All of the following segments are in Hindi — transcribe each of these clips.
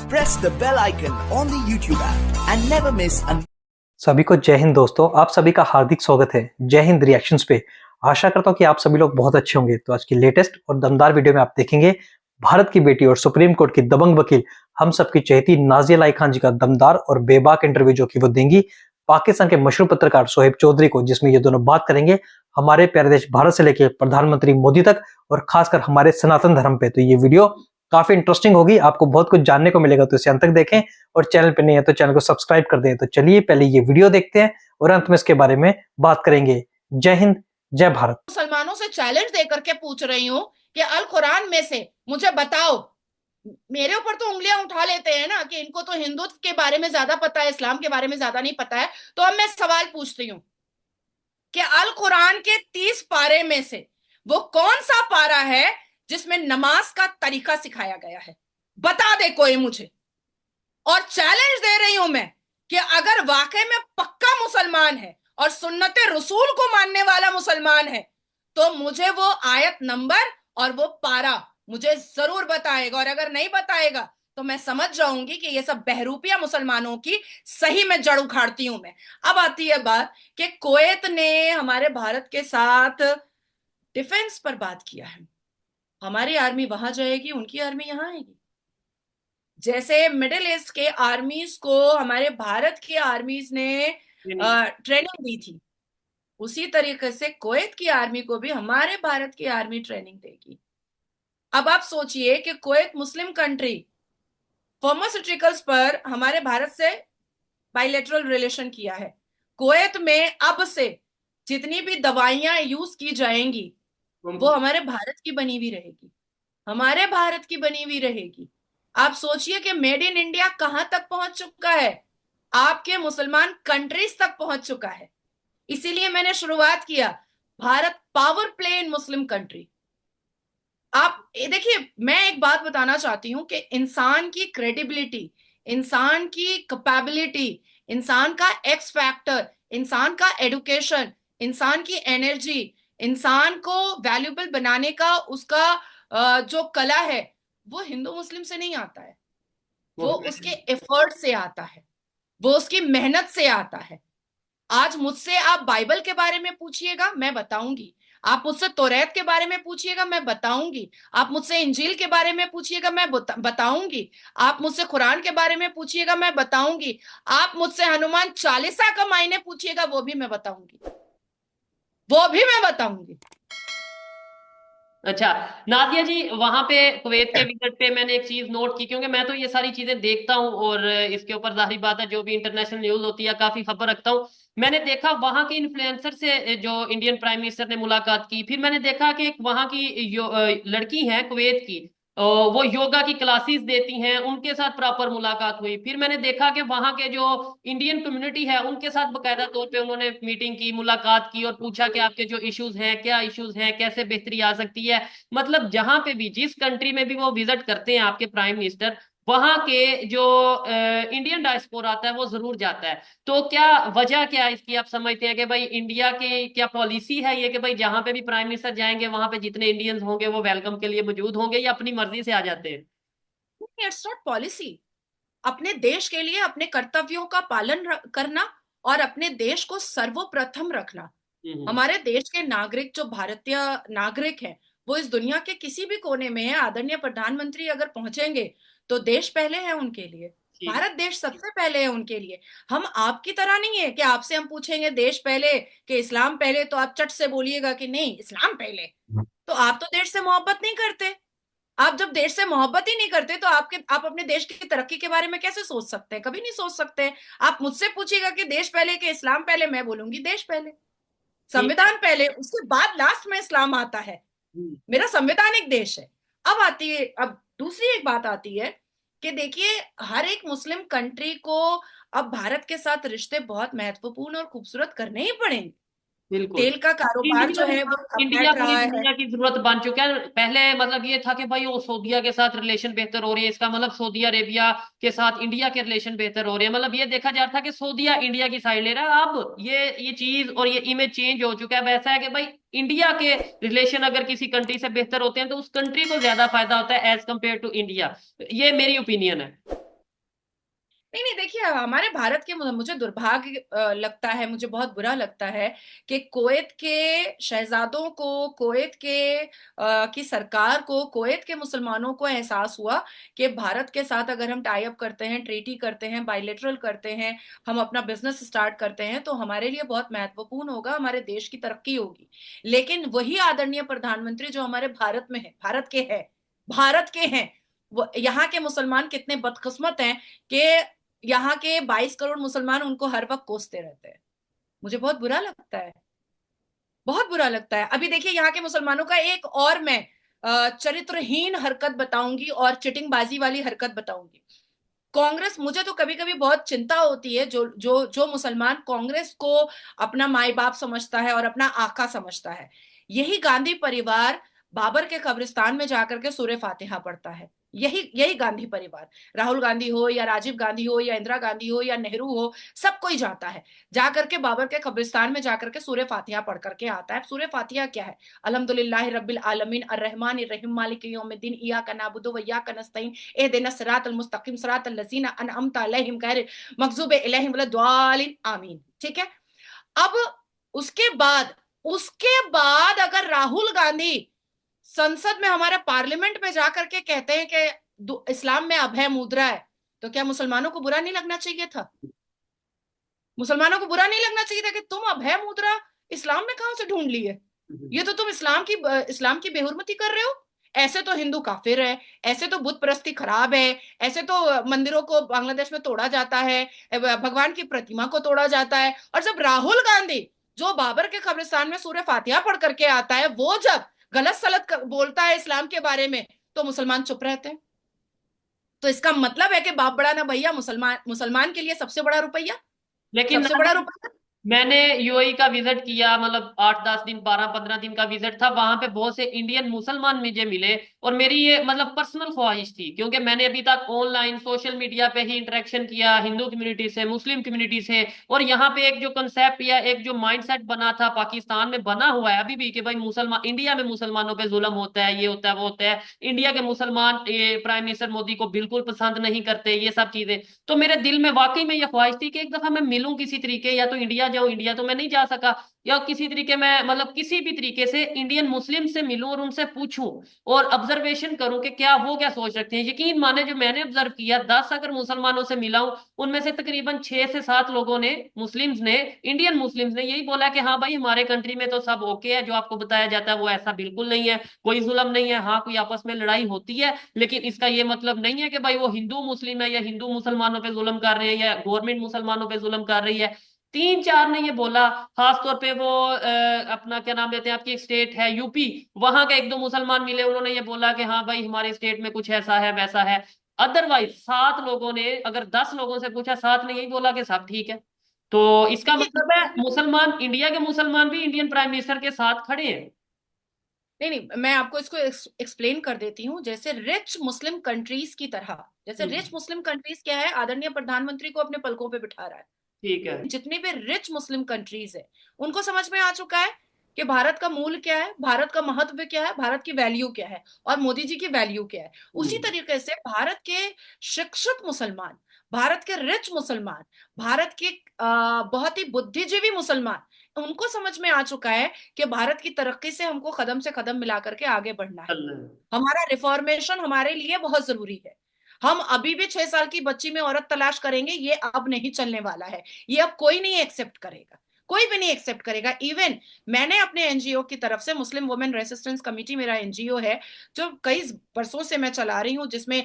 press the bell icon on the YouTube app and never miss an सभी को जय हिंद दोस्तों, आप सभी का हार्दिक स्वागत है जय हिंद रिएक्शंस पे। आशा करता हूँ कि आप सभी लोग बहुत अच्छे होंगे। तो आज की लेटेस्ट और दमदार वीडियो में आप देखेंगे भारत की बेटी और सुप्रीम कोर्ट की दबंग वकील हम सबकी चहेती नाज़िया अलाई खान जी का दमदार और बेबाक इंटरव्यू जो कि वो देंगी पाकिस्तान के मशहूर पत्रकार शोएब चौधरी को, जिसमें ये दोनों बात करेंगे हमारे प्यारे देश भारत से लेकर प्रधानमंत्री मोदी तक और खासकर हमारे सनातन धर्म पे। तो ये वीडियो काफी इंटरेस्टिंग होगी, आपको बहुत कुछ जानने को मिलेगा, तो इसे अंत तक देखें और चैनल पे नहीं है तो चैनल को सब्सक्राइब कर दें। तो चलिए पहले ये वीडियो देखते हैं और अंत में इसके बारे में बात करेंगे। जय हिंद, जय भारत। मुसलमानों से चैलेंज दे करके पूछ रही हूँ कि अल कुरान में से मुझे बताओ। मेरे ऊपर तो उंगलियां उठा लेते हैं ना कि इनको तो हिंदुत्व के बारे में ज्यादा पता है, इस्लाम के बारे में ज्यादा नहीं पता है। तो अब मैं सवाल पूछती हूँ कि अल कुरान के 30 पारे में से वो कौन सा पारा है जिसमें नमाज का तरीका सिखाया गया है? बता दे कोई मुझे। और चैलेंज दे रही हूं मैं कि अगर वाकई में पक्का मुसलमान है और सुन्नते रसूल को मानने वाला मुसलमान है तो मुझे वो आयत नंबर और वो पारा मुझे जरूर बताएगा। और अगर नहीं बताएगा तो मैं समझ जाऊंगी कि ये सब बहरूपिया मुसलमानों की सही में जड़ उखाड़ती हूं मैं। अब आती है बात कि कुवैत ने हमारे भारत के साथ डिफेंस पर बात किया है। हमारी आर्मी वहां जाएगी, उनकी आर्मी यहां आएगी। जैसे मिडिल ईस्ट के आर्मीज को हमारे भारत की आर्मीज ने ट्रेनिंग दी थी, उसी तरीके से कुवैत की आर्मी को भी हमारे भारत की आर्मी ट्रेनिंग देगी। अब आप सोचिए कि कुवैत मुस्लिम कंट्री फार्मास्यूटिकल्स पर हमारे भारत से बायलैटरल रिलेशन किया है। कुवैत में अब से जितनी भी दवाइयां यूज की जाएंगी वो हमारे भारत की बनी हुई रहेगी, हमारे भारत की बनी हुई रहेगी। आप सोचिए कि मेड इन इंडिया कहां तक पहुंच चुका है, आपके मुसलमान कंट्रीज तक पहुंच चुका है। इसीलिए मैंने शुरुआत किया Bharat power play in Muslim country. आप देखिए, मैं एक बात बताना चाहती हूं कि इंसान की क्रेडिबिलिटी, इंसान की कैपेबिलिटी, इंसान का एक्स फैक्टर, इंसान का एडुकेशन, इंसान की एनर्जी, इंसान को वैल्यूबल बनाने का उसका जो कला है वो हिंदू मुस्लिम से नहीं आता है, वो उसके एफर्ट से आता है, वो उसकी मेहनत से आता है। आज मुझसे आप बाइबल के बारे में पूछिएगा मैं बताऊंगी, आप मुझसे तौरात के बारे में पूछिएगा मैं बताऊंगी, आप मुझसे इंजील के बारे में पूछिएगा मैं बताऊंगी, आप मुझसे कुरान के बारे में पूछिएगा मैं बताऊंगी, आप मुझसे हनुमान चालीसा का मायने पूछिएगा वो भी मैं बताऊंगी, वो भी मैं बताऊंगी। अच्छा नादिया जी, वहां पे कुवैत के विजिट पे मैंने एक चीज नोट की, क्योंकि मैं तो ये सारी चीजें देखता हूँ और इसके ऊपर जाहिर बात है जो भी इंटरनेशनल न्यूज होती है काफी खबर रखता हूँ। मैंने देखा वहां के इन्फ्लुएंसर से जो इंडियन प्राइम मिनिस्टर ने मुलाकात की, फिर मैंने देखा कि एक वहां की लड़की है कुवैत की, वो योगा की क्लासेस देती हैं, उनके साथ प्रॉपर मुलाकात हुई। फिर मैंने देखा कि वहां के जो इंडियन कम्युनिटी है उनके साथ बकायदा तौर पे उन्होंने मीटिंग की, मुलाकात की और पूछा कि आपके जो इश्यूज हैं, क्या इश्यूज हैं, कैसे बेहतरी आ सकती है। मतलब जहां पे भी, जिस कंट्री में भी वो विजिट करते हैं आपके प्राइम मिनिस्टर, वहां के जो इंडियन डायस्पोरा आता है वो जरूर जाता है। तो क्या वजह क्या है इसकी, आप समझते हैं कि भाई इंडिया की क्या पॉलिसी है ये कि भाई जहां पे भी प्राइम मिनिस्टर जाएंगे वहां पे जितने इंडियंस होंगे वो वेलकम के लिए मौजूद होंगे, या अपनी मर्जी से आ जाते हैं? It's not policy. अपने देश के लिए अपने कर्तव्यों का पालन करना और अपने देश को सर्वप्रथम रखना। हमारे देश के नागरिक, जो भारतीय नागरिक हैं, वो इस दुनिया के किसी भी कोने में है, आदरणीय प्रधानमंत्री अगर पहुंचेंगे तो देश पहले है उनके लिए, भारत देश सबसे पहले है उनके लिए। हम आपकी तरह नहीं है कि आपसे हम पूछेंगे देश पहले कि इस्लाम पहले, तो आप चट से बोलिएगा कि नहीं इस्लाम पहले। तो आप तो देश से मोहब्बत नहीं करते। आप जब देश से मोहब्बत ही नहीं करते तो आप अपने देश की तरक्की के बारे में कैसे सोच सकते हैं? कभी नहीं सोच सकते। आप मुझसे पूछिएगा कि देश पहले कि इस्लाम पहले, मैं बोलूंगी देश पहले, संविधान पहले, उसके बाद लास्ट में इस्लाम आता है। मेरा संवैधानिक देश है। अब दूसरी एक बात आती है कि देखिए, हर एक मुस्लिम कंट्री को अब भारत के साथ रिश्ते बहुत महत्वपूर्ण और खूबसूरत करने ही पड़ेंगे। बिल्कुल। तेल का कारोबार जो है वो इंडिया घट पूरी रहा है। दुनिया की जरूरत बन चुका है। पहले मतलब ये था कि भाई वो सऊदीया के साथ रिलेशन बेहतर हो रही है, इसका मतलब सऊदी अरेबिया के साथ इंडिया के रिलेशन बेहतर हो रहे हैं, मतलब ये देखा जा रहा था कि सऊदीया इंडिया की साइड ले रहा है। अब ये चीज और ये इमेज चेंज हो चुका है। वैसा है कि भाई इंडिया के रिलेशन अगर किसी कंट्री से बेहतर होते हैं तो उस कंट्री को ज्यादा फायदा होता है एज कम्पेयर टू इंडिया। ये मेरी ओपिनियन है। नहीं नहीं, देखिए हमारे भारत के, मुझे दुर्भाग्य लगता है, मुझे बहुत बुरा लगता है कि कुवैत के शहजादों को, कुवैत के की सरकार को, कुवैत के मुसलमानों को एहसास हुआ कि भारत के साथ अगर हम टाई अप करते हैं, ट्रीटी करते हैं, बायलैटरल करते हैं, हम अपना बिजनेस स्टार्ट करते हैं, तो हमारे लिए बहुत महत्वपूर्ण होगा, हमारे देश की तरक्की होगी। लेकिन वही आदरणीय प्रधानमंत्री जो हमारे भारत में है, भारत के हैं, वो यहाँ के मुसलमान कितने बदकिस्मत हैं कि यहाँ के 22 करोड़ मुसलमान उनको हर वक्त कोसते रहते हैं। मुझे बहुत बुरा लगता है, बहुत बुरा लगता है। अभी देखिए यहाँ के मुसलमानों का एक और मैं चरित्रहीन हरकत बताऊंगी और चिटिंगबाजी वाली हरकत बताऊंगी। कांग्रेस, मुझे तो कभी कभी बहुत चिंता होती है, जो जो जो मुसलमान कांग्रेस को अपना माई बाप समझता है और अपना आका समझता है, यही गांधी परिवार बाबर के कब्रिस्तान में जाकर के सूरह फातिहा पढ़ता है। यही यही गांधी परिवार, राहुल गांधी हो या राजीव गांधी हो या इंदिरा गांधी हो या नेहरू हो, सब कोई जाता है, जाकर के बाबर के कब्रिस्तान में जाकर के सूरह फातिहा पढ़ करके आता है। सूरह फातिहा क्या है? अल्हम्दुलिल्लाहि रब्बिल आलमीन अर्रहमानिर रहीम मालिक यौमिद्दीन इय्याका नअबुदु व इय्याका नस्तईन इहदिना सिरातल मुस्तकीम सिरातल लज़ीना अनअमता अलैहिम गैरिल मग़ज़ूबि अलैहिम वलद्दालिन आमीन। ठीक है। अब उसके बाद अगर राहुल गांधी संसद में, हमारे पार्लियामेंट में जाकर के कहते हैं कि इस्लाम में अभय मुद्रा है, तो क्या मुसलमानों को बुरा नहीं लगना चाहिए था? मुसलमानों को बुरा नहीं लगना चाहिए था कि तुम अभय मुद्रा इस्लाम में कहां से ढूंढ ली है? ये तो तुम इस्लाम की बेहुरमती कर रहे हो। ऐसे तो हिंदू काफिर है, ऐसे तो बुत परस्ती खराब है, ऐसे तो मंदिरों को बांग्लादेश में तोड़ा जाता है, भगवान की प्रतिमा को तोड़ा जाता है। और जब राहुल गांधी, जो बाबर के कब्रिस्तान में सूरह फातिहा पढ़ करके आता है, वो जब गलत सलत बोलता है इस्लाम के बारे में, तो मुसलमान चुप रहते हैं। तो इसका मतलब है कि बाप बड़ा ना भैया, मुसलमान मुसलमान के लिए सबसे बड़ा रुपया, लेकिन सबसे बड़ा रुपया। मैंने यूएई का विजिट किया, मतलब 8-10 दिन, 12-15 दिन का विजिट था। वहां पे बहुत से इंडियन मुसलमान मुझे मिले, और मेरी ये मतलब पर्सनल ख्वाहिश थी, क्योंकि मैंने अभी तक ऑनलाइन सोशल मीडिया पे ही इंटरेक्शन किया हिंदू कम्युनिटी से, मुस्लिम कम्युनिटी से, और यहाँ पे एक जो कंसेप्ट या एक जो माइंडसेट बना था, पाकिस्तान में बना हुआ है अभी भी, कि भाई मुसलमान, इंडिया में मुसलमानों पे जुल्म होता है, ये होता है, वो होता है, इंडिया के मुसलमान ये प्राइम मिनिस्टर मोदी को बिल्कुल पसंद नहीं करते, ये सब चीजें। तो मेरे दिल में वाकई में यह ख्वाहिश थी कि एक दफा मैं मिलूं किसी तरीके, या तो इंडिया जाऊं, इंडिया तो मैं नहीं जा सका, या किसी तरीके मैं मतलब किसी भी तरीके से इंडियन मुस्लिम से मिलूं और उनसे पूछूं और ऑब्जर्वेशन करूं कि क्या वो क्या सोच रखते हैं। यकीन माने, जो मैंने ऑब्जर्व किया, 10 अगर मुसलमानों से मिला हूं, उनमें से तकरीबन 6 से 7 लोगों ने, मुस्लिम्स ने, इंडियन मुस्लिम्स ने, यही बोला कि हाँ भाई, हमारे कंट्री में तो सब ओके है, जो आपको बताया जाता है वो ऐसा बिल्कुल नहीं है, कोई जुल्म नहीं है। हाँ, कोई आपस में लड़ाई होती है, लेकिन इसका ये मतलब नहीं है कि भाई वो हिंदू मुस्लिम है, या हिंदू मुसलमानों पे जुल्म कर रहे हैं, या गवर्नमेंट मुसलमानों पे जुल्म कर रही है। 3-4 ने ये बोला, खास तौर पे वो अपना क्या नाम लेते हैं, आपकी एक स्टेट है यूपी, वहां के 1-2 मुसलमान मिले, उन्होंने ये बोला कि हाँ भाई, हमारे स्टेट में कुछ ऐसा है, वैसा है। अदरवाइज 7 लोगों ने, अगर 10 लोगों से पूछा, 7 ने यही बोला कि सब ठीक है। तो इसका देखिए, मतलब है मुसलमान, इंडिया के मुसलमान भी इंडियन प्राइम मिनिस्टर के साथ खड़े हैं। नहीं नहीं, मैं आपको इसको एक्सप्लेन कर देती हूँ। जैसे रिच मुस्लिम कंट्रीज की तरह, जैसे रिच मुस्लिम कंट्रीज क्या है, आदरणीय प्रधानमंत्री को अपने पलकों पे बिठा रहा है। ठीक है। जितनी भी रिच मुस्लिम कंट्रीज है, उनको समझ में आ चुका है कि भारत का मूल क्या है, भारत का महत्व क्या है, भारत की वैल्यू क्या है, और मोदी जी की वैल्यू क्या है। उसी तरीके से भारत के शिक्षित मुसलमान, भारत के रिच मुसलमान, भारत के बहुत ही बुद्धिजीवी मुसलमान, उनको समझ में आ चुका है कि भारत की तरक्की से हमको कदम से कदम मिला करके आगे बढ़ना है। हमारा रिफॉर्मेशन हमारे लिए बहुत जरूरी है। हम अभी भी 6 साल की बच्ची में औरत तलाश करेंगे, ये अब नहीं चलने वाला है। ये अब कोई नहीं एक्सेप्ट करेगा, कोई भी नहीं एक्सेप्ट करेगा। इवन मैंने अपने एनजीओ की तरफ से, मुस्लिम वुमेन रेसिस्टेंस कमेटी मेरा एनजीओ है, जो कई वर्षों से मैं चला रही हूँ, जिसमें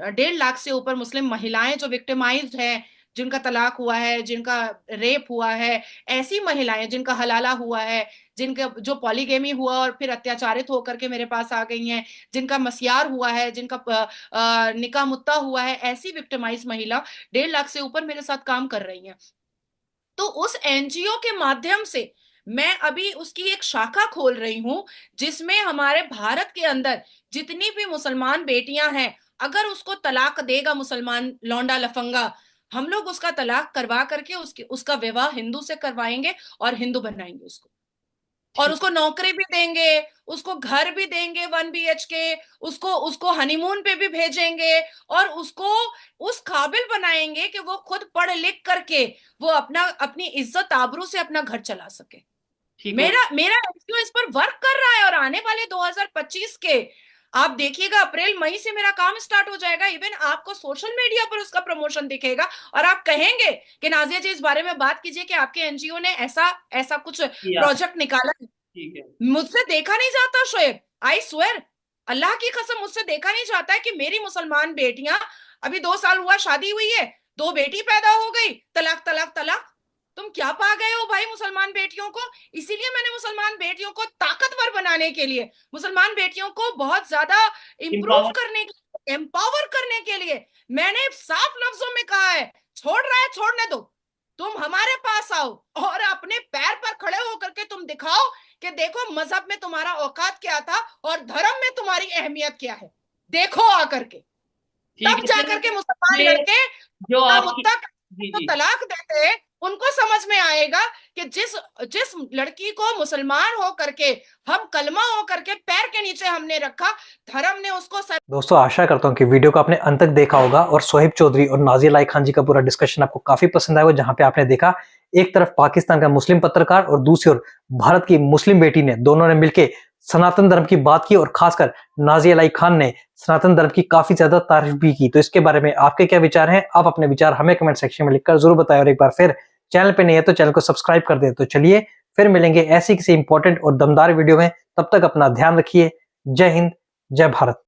1.5 लाख से ऊपर मुस्लिम महिलाएं जो विक्टिमाइज्ड हैं, जिनका तलाक हुआ है, जिनका रेप हुआ है, ऐसी महिलाएं जिनका हलाला हुआ है, जिनका जो पॉलीगेमी हुआ और फिर अत्याचारित होकर के मेरे पास आ गई हैं, जिनका मस्यार हुआ है, जिनका निकाह मुत्ता हुआ है, ऐसी विक्टिमाइज महिला 1.5 लाख से ऊपर मेरे साथ काम कर रही हैं। तो उस एनजीओ के माध्यम से मैं अभी उसकी एक शाखा खोल रही हूं, जिसमें हमारे भारत के अंदर जितनी भी मुसलमान बेटियां हैं, अगर उसको तलाक देगा मुसलमान लौंडा लफंगा, हम लोग उसका तलाक करवा करके उसका विवाह हिंदू से करवाएंगे और हिंदू बनाएंगे उसको। और उसको नौकरी भी देंगे, उसको घर भी देंगे 1 BHK, उसको उसको हनीमून पे भी भेजेंगे और उसको उस काबिल बनाएंगे कि वो खुद पढ़ लिख करके वो अपनी इज्जत आबरू से अपना घर चला सके। ठीक है। मेरा मेरा एनजीओ इस पर वर्क कर रहा है और आने वाले 2025 के आप देखिएगा अप्रैल मई से मेरा काम स्टार्ट हो जाएगा। इवन आपको सोशल मीडिया पर उसका प्रमोशन दिखेगा और आप कहेंगे कि नाजिया जी इस बारे में बात कीजिए कि आपके एनजीओ ने ऐसा ऐसा कुछ किया। प्रोजेक्ट निकाला है। ठीक है। मुझसे देखा नहीं जाता शोएब, आई स्वेर, अल्लाह की कसम मुझसे देखा नहीं जाता है कि मेरी मुसलमान बेटियां, अभी 2 साल हुआ शादी हुई है, 2 बेटी पैदा हो गई, तलाक तलाक तलाक। तुम क्या पा गए हो भाई मुसलमान बेटियों को? इसीलिए मैंने मुसलमान बेटियों को ताकतवर बनाने के लिए, मुसलमान बेटियों को बहुत ज्यादा इम्प्रूव करने के लिए, एम्पावर करने के लिए मैंने साफ लफ्जों में कहा है, छोड़ रहा है छोड़ने दो, तुम हमारे पास आओ और अपने पैर पर खड़े होकर के तुम दिखाओ कि देखो मजहब में तुम्हारा औकात क्या था और धर्म में तुम्हारी अहमियत क्या है, देखो आकर के। ठीक तब है। जाकर के मुसलमान ये लड़के जो मुद्दा आपकी मुद्दा जी तो जी तलाक देते हैं, उनको समझ में आएगा कि जिस जिस लड़की को मुसलमान हो करके हम कलमा हो करके पैर के नीचे हमने रखा, धर्म ने उसको दोस्तों आशा करता हूं कि वीडियो को आपने अंत तक देखा होगा और सोहेब चौधरी और नाजिया लाई खान जी का पूरा डिस्कशन आपको काफी पसंद आया होगा, जहां पे आपने देखा एक तरफ पाकिस्तान का मुस्लिम पत्रकार और दूसरी ओर भारत की मुस्लिम बेटी ने, दोनों ने मिलकर सनातन धर्म की बात की और खासकर नाजिया लाई खान ने सनातन धर्म की काफी ज्यादा तारीफ भी की। तो इसके बारे में आपके क्या विचार हैं? आप अपने विचार हमें कमेंट सेक्शन में लिखकर जरूर बताएं और एक बार फिर चैनल पे नहीं है तो चैनल को सब्सक्राइब कर दें। तो चलिए फिर मिलेंगे ऐसी किसी इंपॉर्टेंट और दमदार वीडियो में, तब तक अपना ध्यान रखिए। जय हिंद, जय भारत।